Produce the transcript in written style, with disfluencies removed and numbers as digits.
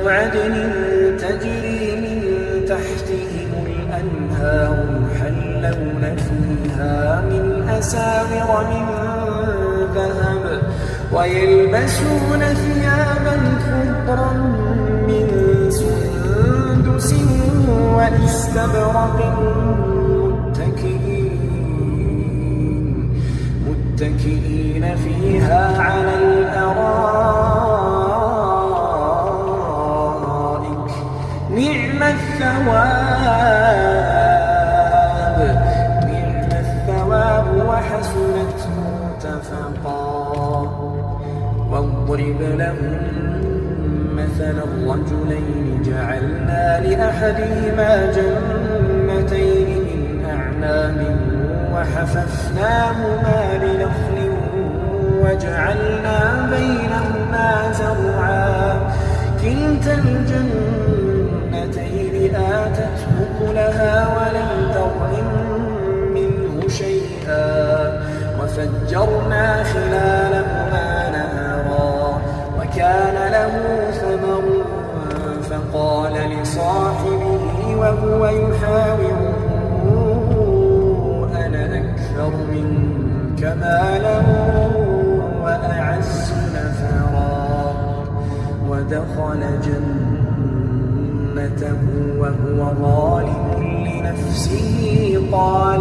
عدن تجري من تحتهم الأنهار يحلون فيها من أساور من ذهب ويلبسون ثيابا خضرا من سندس وإستبرق متكئين فيها على الأرائك نعم الثواب وحسنت مرتفقا واضرب لهم مثلا الرجلين جعلنا لأحدهما جنتين من أعناب وحففناهما بنخل وجعلنا بينهما زرعا كلتا الجنتين آتت أكلها ولم تظلم منه شيئا وفجرنا خلالهما نهرا وكان له ثمر فقال لصاحبه وهو يحاوره أنا أكثر منك مالا وأعز نفرا ودخل جنته وهو ظالم لنفسه قال